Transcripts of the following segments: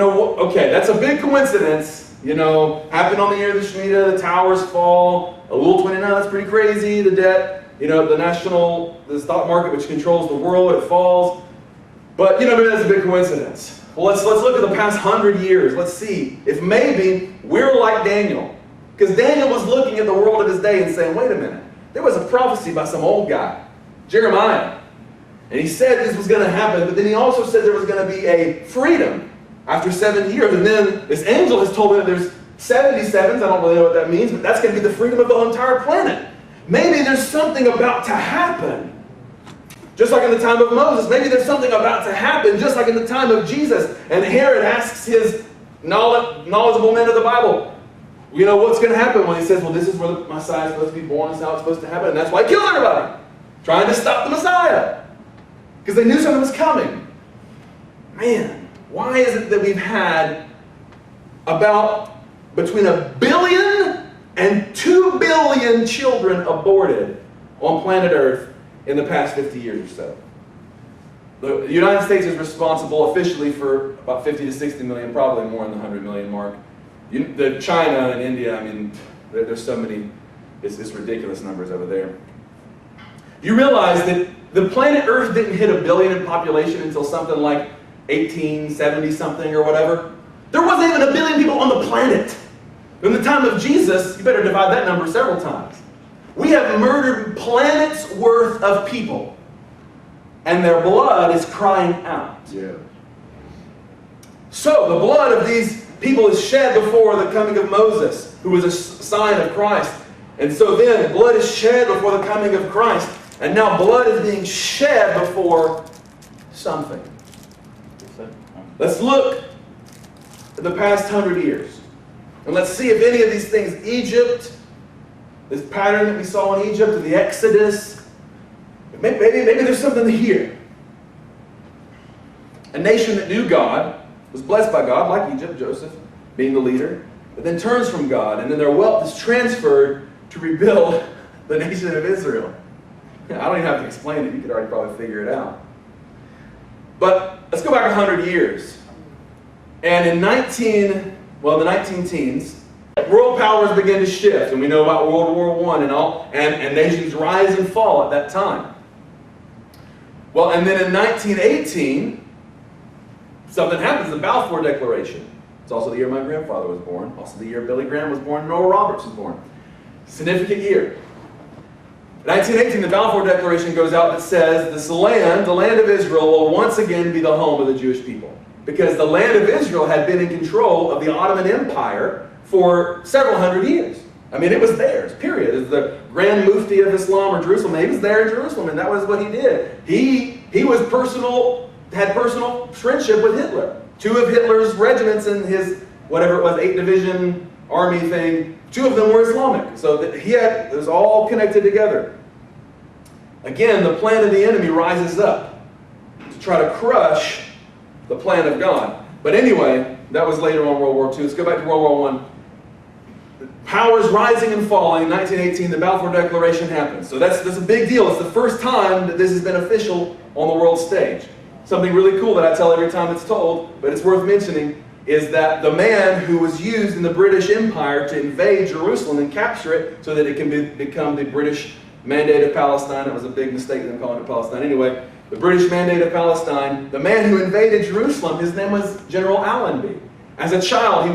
okay, that's a big coincidence. Happened on the year of the Shemitah, the towers fall, a Rule 29, that's pretty crazy, the debt, the stock market which controls the world, it falls. But, maybe that's a big coincidence. Well, let's look at the past 100 years. Let's see if maybe we're like Daniel. Because Daniel was looking at the world of his day and saying, wait a minute, there was a prophecy by some old guy, Jeremiah. And he said this was going to happen, but then he also said there was going to be a freedom after 70 years. And then this angel has told me that there's 77s. I don't really know what that means, but that's going to be the freedom of the entire planet. Maybe there's something about to happen. Just like in the time of Moses. Maybe there's something about to happen, just like in the time of Jesus. And Herod asks his knowledgeable men of the Bible, what's going to happen when he says, well, this is where the Messiah is supposed to be born, this is how it's supposed to happen. And that's why he killed everybody, trying to stop the Messiah. Because they knew something was coming. Man, why is it that we've had about between 1 billion and 2 billion children aborted on planet Earth in the past 50 years or so? The United States is responsible officially for about 50 to 60 million, probably more in the 100 million mark. China and India, there's so many, it's ridiculous numbers over there. You realize that the planet Earth didn't hit 1 billion in population until something like 1870 something or whatever. There wasn't even 1 billion people on the planet. In the time of Jesus, you better divide that number several times. We have murdered planets worth of people. And their blood is crying out. Yeah. So the blood of these people is shed before the coming of Moses, who was a sign of Christ. And so then blood is shed before the coming of Christ. And now blood is being shed before something. Let's look at the past 100 years. And let's see if any of these things, Egypt, this pattern that we saw in Egypt, the Exodus, maybe there's something here. A nation that knew God, was blessed by God, like Egypt, Joseph being the leader, but then turns from God, and then their wealth is transferred to rebuild the nation of Israel. I don't even have to explain it. You could already probably figure it out. But let's go back 100 years. And in the 19 teens, world powers begin to shift, and we know about World War I and all, and nations rise and fall at that time. Well, and then in 1918, something happens, the Balfour Declaration. It's also the year my grandfather was born, also the year Billy Graham was born, and Oral Roberts was born. Significant year. In 1918, the Balfour Declaration goes out that says, the land of Israel, will once again be the home of the Jewish people. Because the land of Israel had been in control of the Ottoman Empire for several hundred years. It was theirs, period. As the Grand Mufti of Islam or Jerusalem, he was there in Jerusalem, and that was what he did. He had personal friendship with Hitler. 2 of Hitler's regiments in his, whatever it was, 8-division army thing, 2 of them were Islamic. So it was all connected together. Again, the plan of the enemy rises up to try to crush the plan of God. But anyway, that was later on World War II. Let's go back to World War I. The powers rising and falling. In 1918, the Balfour Declaration happens. So that's a big deal. It's the first time that this has been official on the world stage. Something really cool that I tell every time it's told, but it's worth mentioning, is that the man who was used in the British Empire to invade Jerusalem and capture it so that it can become the British Mandate of Palestine. It was a big mistake them calling it Palestine. Anyway, the British Mandate of Palestine, the man who invaded Jerusalem, his name was General Allenby. As a child, he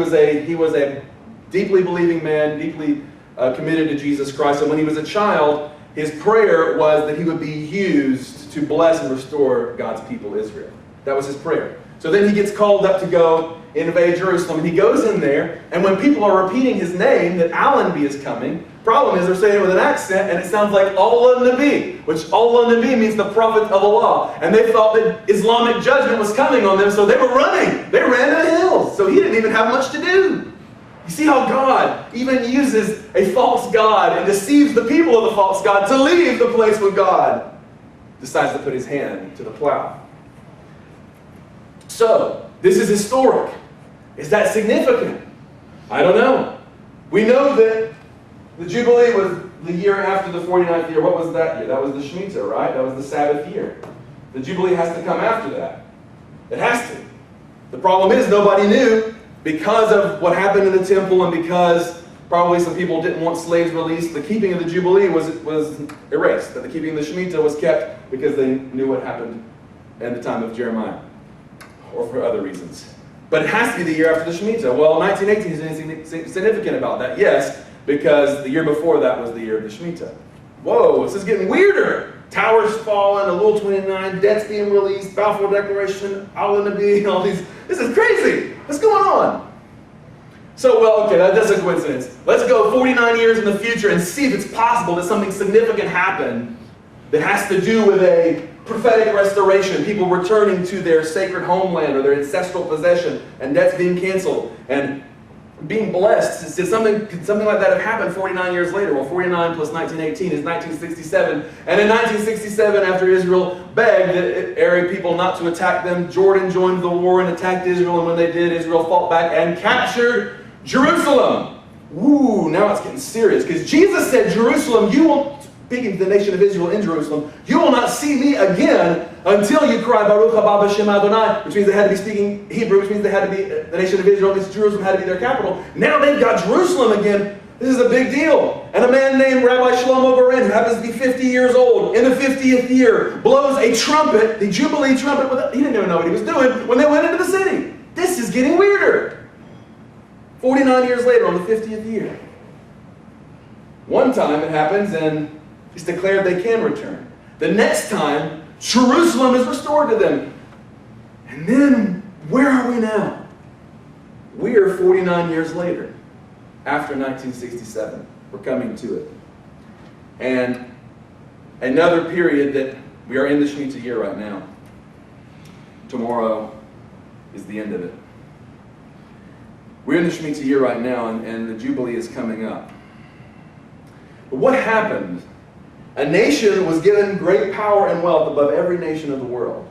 was a deeply believing man, deeply committed to Jesus Christ. And when he was a child, his prayer was that he would be used to bless and restore God's people, Israel. That was his prayer. So then he gets called up to go invade Jerusalem, and he goes in there, and when people are repeating his name, that Allenby is coming, problem is they're saying it with an accent, and it sounds like Allah Nabi, which Allah Nabi means the prophet of Allah. And they thought that Islamic judgment was coming on them, so they were running. They ran to the hills, so he didn't even have much to do. You see how God even uses a false God and deceives the people of the false God to leave the place where God decides to put his hand to the plow. So, this is historic. Is that significant? I don't know. We know that the Jubilee was the year after the 49th year. What was that year? That was the Shemitah, right? That was the Sabbath year. The Jubilee has to come after that. It has to. The problem is nobody knew because of what happened in the temple and because probably some people didn't want slaves released. The keeping of the Jubilee was erased. That the keeping of the Shemitah was kept because they knew what happened in the time of Jeremiah, or for other reasons. But it has to be the year after the Shemitah. Well, 1918 is anything significant about that? Yes, because the year before that was the year of the Shemitah. Whoa, this is getting weirder. Towers falling, Elul 29, debts being released, Balfour Declaration, Al-Nabi, all these. This is crazy. What's going on? So, well, okay, that's a coincidence. Let's go 49 years in the future and see if it's possible that something significant happened that has to do with a prophetic restoration, people returning to their sacred homeland or their ancestral possession, and debts being canceled, and being blessed. Could something like that have happened 49 years later? Well, 49 plus 1918 is 1967. And in 1967, after Israel begged the Arab people not to attack them, Jordan joined the war and attacked Israel. And when they did, Israel fought back and captured Jerusalem. Ooh, now it's getting serious. Because Jesus said, Jerusalem, you won't, speaking to the nation of Israel in Jerusalem, you will not see me again until you cry Baruch haba b'shem Adonai, which means they had to be speaking Hebrew, which means they had to be, the nation of Israel, means Jerusalem had to be their capital. Now they've got Jerusalem again. This is a big deal. And a man named Rabbi Shlomo Barin, who happens to be 50 years old, in the 50th year, blows a trumpet, the Jubilee trumpet, he didn't even know what he was doing when they went into the city. This is getting weirder. 49 years later, on the 50th year. One time it happens and it's declared they can return. The next time, Jerusalem is restored to them. And then, where are we now? We are 49 years later, after 1967. We're coming to it. And another period that we are in the Shemitah year right now. Tomorrow is the end of it. We're in the Shemitah year right now, and the Jubilee is coming up. But what happened? A nation was given great power and wealth above every nation of the world.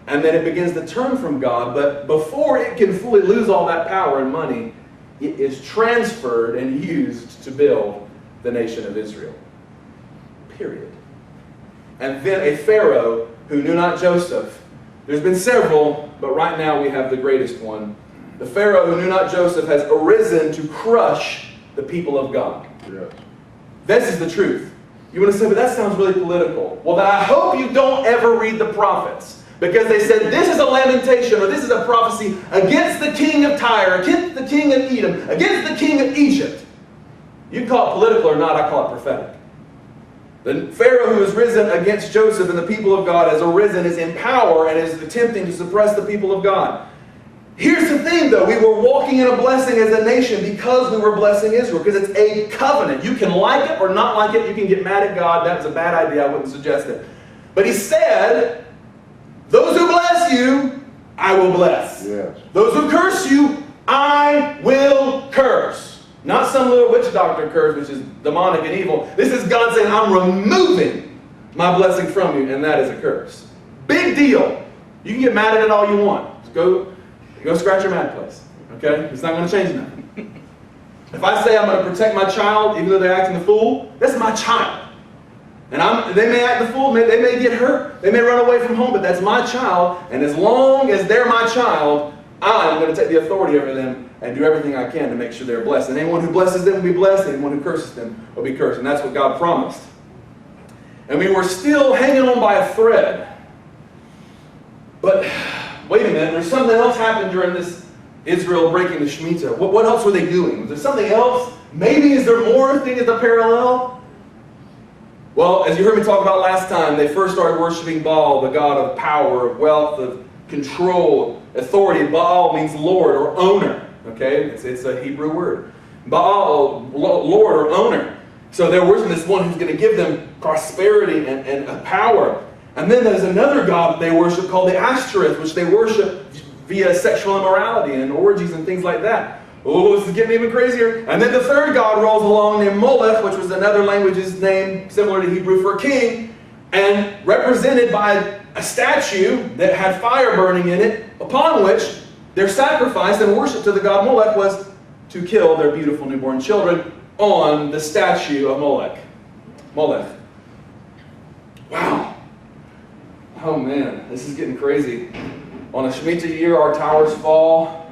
And then it begins to turn from God, but before it can fully lose all that power and money, it is transferred and used to build the nation of Israel. Period. And then a Pharaoh who knew not Joseph. There's been several, but right now we have the greatest one. The Pharaoh who knew not Joseph has arisen to crush the people of God. Yes. This is the truth. You want to say, but that sounds really political. Well, then I hope you don't ever read the prophets. Because they said, this is a lamentation, or this is a prophecy against the king of Tyre, against the king of Edom, against the king of Egypt. You call it political or not, I call it prophetic. The Pharaoh who has risen against Joseph and the people of God has arisen, is in power, and is attempting to suppress the people of God. Here's the thing, though. We were walking in a blessing as a nation because we were blessing Israel. Because it's a covenant. You can like it or not like it. You can get mad at God. That was a bad idea. I wouldn't suggest it. But he said, those who bless you, I will bless. Yes. Those who curse you, I will curse. Not some little witch doctor curse, which is demonic and evil. This is God saying, I'm removing my blessing from you, and that is a curse. Big deal. You can get mad at it all you want. Just go scratch your mad place. Okay? It's not going to change nothing. If I say I'm going to protect my child, even though they're acting the fool, that's my child. And they may act the fool, they may get hurt, they may run away from home, but that's my child. And as long as they're my child, I'm going to take the authority over them and do everything I can to make sure they're blessed. And anyone who blesses them will be blessed, and anyone who curses them will be cursed. And that's what God promised. And we were still hanging on by a thread. But wait a minute, there's something else happened during this Israel breaking the Shemitah. What else were they doing? Was there something else? Maybe is there more thing as a parallel? Well, as you heard me talk about last time, they first started worshiping Baal, the god of power, of wealth, of control, authority. Baal means Lord or owner. Okay? It's a Hebrew word. Baal, Lord or owner. So they're worshiping this one who's going to give them prosperity and power. And then there's another god that they worship called the Ashtoreth, which they worship via sexual immorality and orgies and things like that. Oh, this is getting even crazier. And then the third god rolls along named Molech, which was another language's name similar to Hebrew for king, and represented by a statue that had fire burning in it, upon which their sacrifice and worship to the god Molech was to kill their beautiful newborn children on the statue of Molech. Wow. Oh man, this is getting crazy. On a Shemitah year, our towers fall.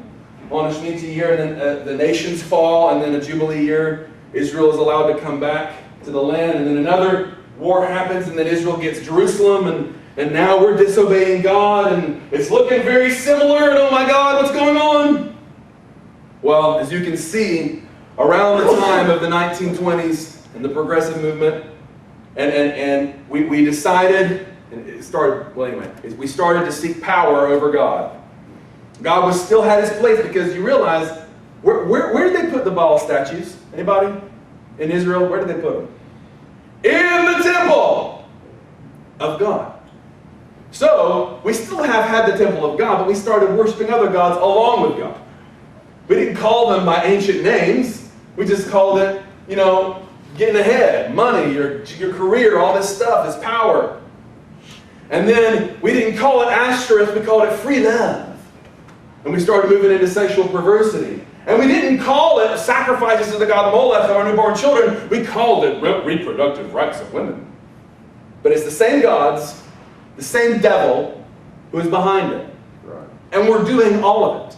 On a Shemitah year, and then the nations fall. And then a Jubilee year, Israel is allowed to come back to the land. And then another war happens, and then Israel gets Jerusalem. And now we're disobeying God. And it's looking very similar. And oh my God, what's going on? Well, as you can see, around the time of the 1920s and the progressive movement, and we decided, and it started, well anyway, we started to seek power over God. God still had his place, because you realize, where did they put the Baal statues? Anybody? In Israel, where did they put them? In the temple of God. So, we still have had the temple of God, but we started worshiping other gods along with God. We didn't call them by ancient names. We just called it, getting ahead, money, your career, all this stuff, this power. And then we didn't call it Ashtoreth, we called it free love. And we started moving into sexual perversity. And we didn't call it sacrifices to the god Molech of our newborn children. We called it reproductive rights of women. But it's the same gods, the same devil who is behind it. Right. And we're doing all of it.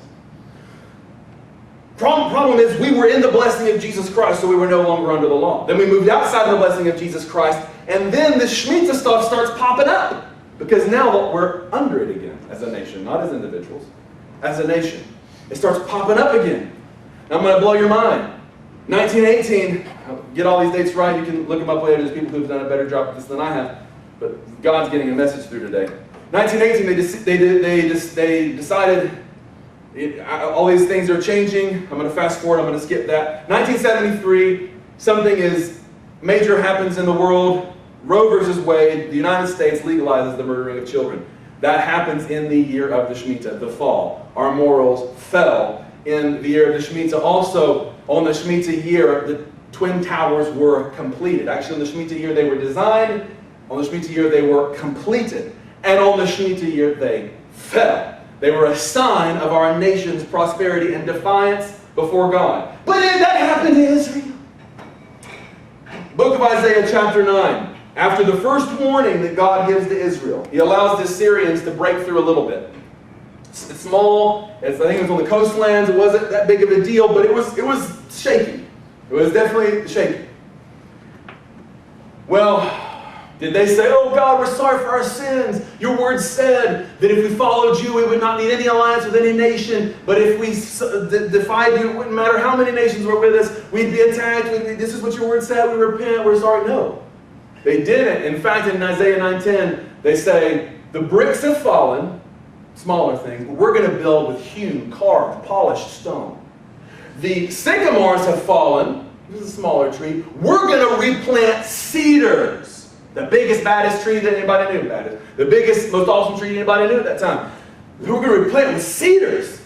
Problem is, we were in the blessing of Jesus Christ, so we were no longer under the law. Then we moved outside of the blessing of Jesus Christ, and then the Shemitah stuff starts popping up. Because now we're under it again, as a nation, not as individuals. As a nation. It starts popping up again. Now I'm going to blow your mind. 1918, I'll get all these dates right, you can look them up later, there's people who've done a better job at this than I have. But God's getting a message through today. 1918, they decided, all these things are changing. I'm going to fast forward. I'm going to skip that. 1973, something major happens in the world. Roe versus Wade. The United States legalizes the murdering of children. That happens in the year of the Shemitah, the fall. Our morals fell in the year of the Shemitah. Also, on the Shemitah year, the Twin Towers were completed. Actually, on the Shemitah year, they were designed. On the Shemitah year, they were completed. And on the Shemitah year, they fell. They were a sign of our nation's prosperity and defiance before God. But did that happen to Israel? Book of Isaiah chapter 9. After the first warning that God gives to Israel, he allows the Assyrians to break through a little bit. It's small. I think it was on the coastlands. It wasn't that big of a deal, but it was shaky. It was definitely shaky. Well, did they say, oh God, we're sorry for our sins. Your word said that if we followed you, we would not need any alliance with any nation. But if we defied you, it wouldn't matter how many nations were with us. We'd be attacked. This is what your word said. We repent. We're sorry. No. They didn't. In fact, in Isaiah 9:10, they say, the bricks have fallen, smaller things, but we're going to build with hewn, carved, polished stone. The sycamores have fallen. This is a smaller tree. We're going to replant cedars. The biggest, baddest tree that anybody knew. That is the biggest, most awesome tree anybody knew at that time. We're going to replant with cedars.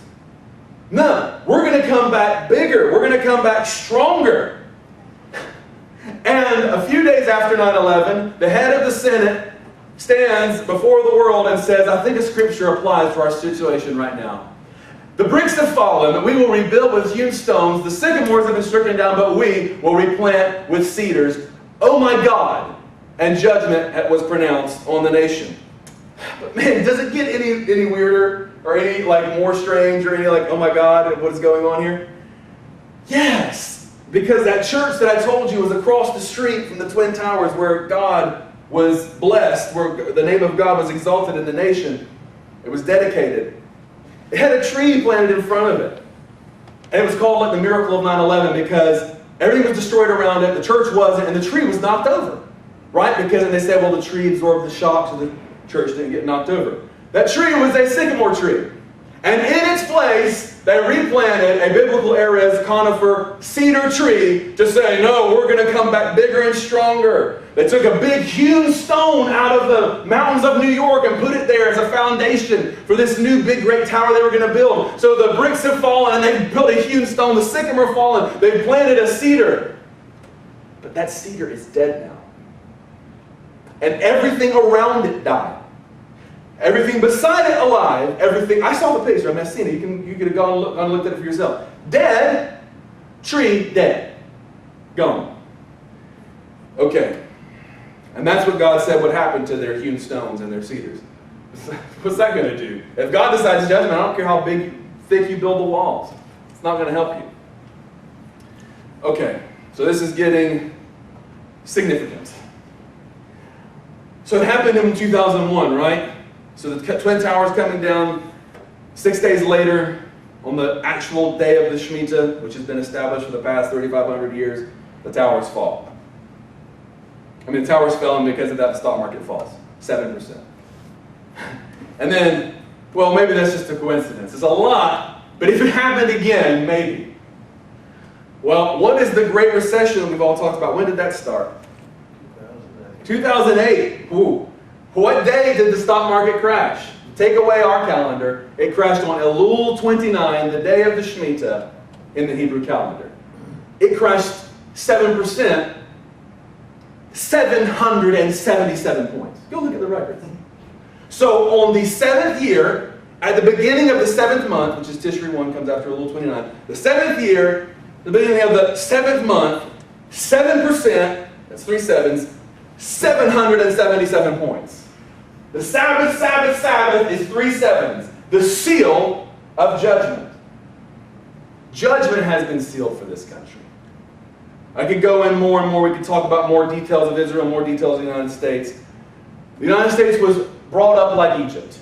No, we're going to come back bigger. We're going to come back stronger. And a few days after 9/11, the head of the Senate stands before the world and says, I think a scripture applies to our situation right now. The bricks have fallen, but we will rebuild with hewn stones. The sycamores have been stricken down, but we will replant with cedars. Oh my God! And judgment was pronounced on the nation. But man, does it get any weirder or any more strange or any oh my God, what is going on here? Yes, because that church that I told you was across the street from the Twin Towers where God was blessed, where the name of God was exalted in the nation. It was dedicated. It had a tree planted in front of it. And it was called the miracle of 9/11 because everything was destroyed around it, the church wasn't, and the tree was knocked over. Right? Because they said, well, the tree absorbed the shock so the church didn't get knocked over. That tree was a sycamore tree. And in its place, they replanted a biblical Erez conifer cedar tree to say, no, we're going to come back bigger and stronger. They took a big hewn stone out of the mountains of New York and put it there as a foundation for this new big great tower they were going to build. So the bricks have fallen and they've built a hewn stone. The sycamore fallen. They've planted a cedar. But that cedar is dead now. And everything around it died. Everything beside it alive. Everything. I saw the picture. I've seen it. You could have gone and looked at it for yourself. Dead. Tree dead. Gone. Okay. And that's what God said would happen to their hewn stones and their cedars. What's that going to do? If God decides judgment, I don't care how thick you build the walls. It's not going to help you. Okay, so this is getting significant. So it happened in 2001, right? So the Twin Towers coming down 6 days later, on the actual day of the Shemitah, which has been established for the past 3,500 years, the towers fall. I mean, the towers fell, and because of that, the stock market falls 7%. And then, well, maybe that's just a coincidence. It's a lot, but if it happened again, maybe. Well, what is the Great Recession we've all talked about? When did that start? 2008. Ooh. What day did the stock market crash? Take away our calendar. It crashed on Elul 29, the day of the Shemitah in the Hebrew calendar. It crashed 7%, 777 points. Go look at the records. So on the 7th year, at the beginning of the 7th month, which is Tishri 1, comes after Elul 29, the 7th year, the beginning of the 7th month, 7%, that's 3 sevens, 777 points. The Sabbath is 3 sevens. The seal of judgment. Judgment has been sealed for this country. I could go in more and more. We could talk about more details of Israel, more details of the United States. The United States was brought up like Egypt.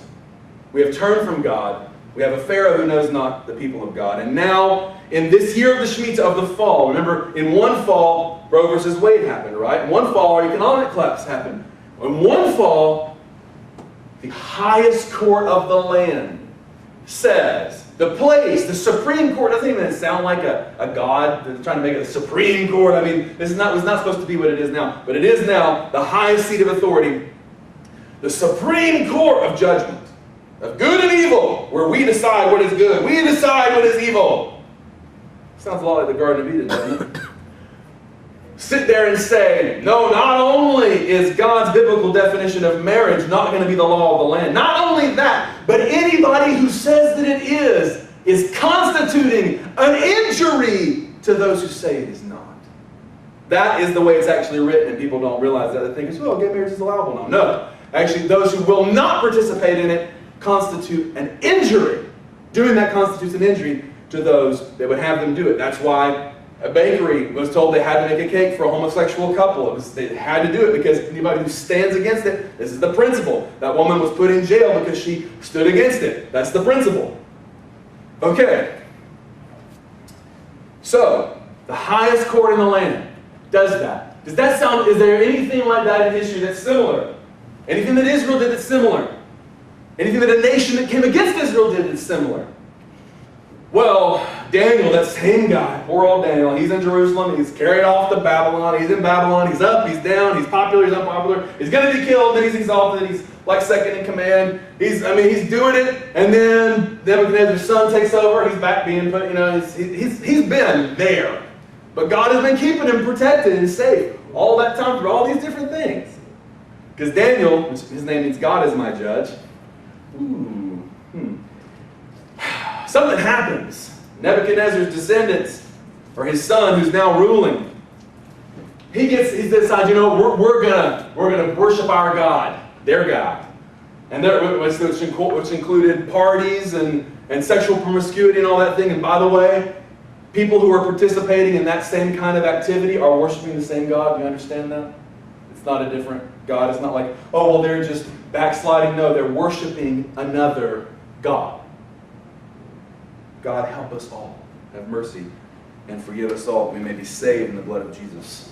We have turned from God. We have a Pharaoh who knows not the people of God. And now, in this year of the Shemitah of the fall, remember, in one fall, Roe versus Wade happened, right? In one fall, our economic collapse happened. In one fall, the highest court of the land says, the place, the Supreme Court, doesn't even sound like a God that's trying to make it a Supreme Court. I mean, this is not, it's not supposed to be what it is now, but it is now the highest seat of authority. The Supreme Court of judgment, of good and evil, where we decide what is good, we decide what is evil. Sounds a lot like the Garden of Eden, doesn't it? Sit there and say, no, not only is God's biblical definition of marriage not going to be the law of the land, not only that, but anybody who says that it is constituting an injury to those who say it is not. That is the way it's actually written, and people don't realize that. They think, well, gay marriage is allowable now. No. Actually, those who will not participate in it constitute an injury. Doing that constitutes an injury to those that would have them do it. That's why a bakery was told they had to make a cake for a homosexual couple. They had to do it because anybody who stands against it, this is the principle. That woman was put in jail because she stood against it. That's the principle. Okay. So, the highest court in the land does that. Does that sound, is there anything like that in history that's similar? Anything that Israel did that's similar? Anything that a nation that came against Israel did that's similar? Well, Daniel, that same guy, poor old Daniel, he's in Jerusalem, he's carried off to Babylon, he's in Babylon, he's up, he's down, he's popular, he's unpopular, he's going to be killed, then he's exalted, he's like second in command, he's doing it, and then Nebuchadnezzar's son takes over, he's back being put, he's been there. But God has been keeping him protected and safe all that time through all these different things. Because Daniel, which his name means God is my judge, something happens. Nebuchadnezzar's descendants, or his son who's now ruling, he decides, we're gonna worship our God, their God, and which included parties and sexual promiscuity and all that thing. And by the way, people who are participating in that same kind of activity are worshiping the same God. Do you understand that? It's not a different God. It's not like, oh, well, they're just backsliding. No, they're worshiping another God. God help us all. Have mercy and forgive us all. We may be saved in the blood of Jesus.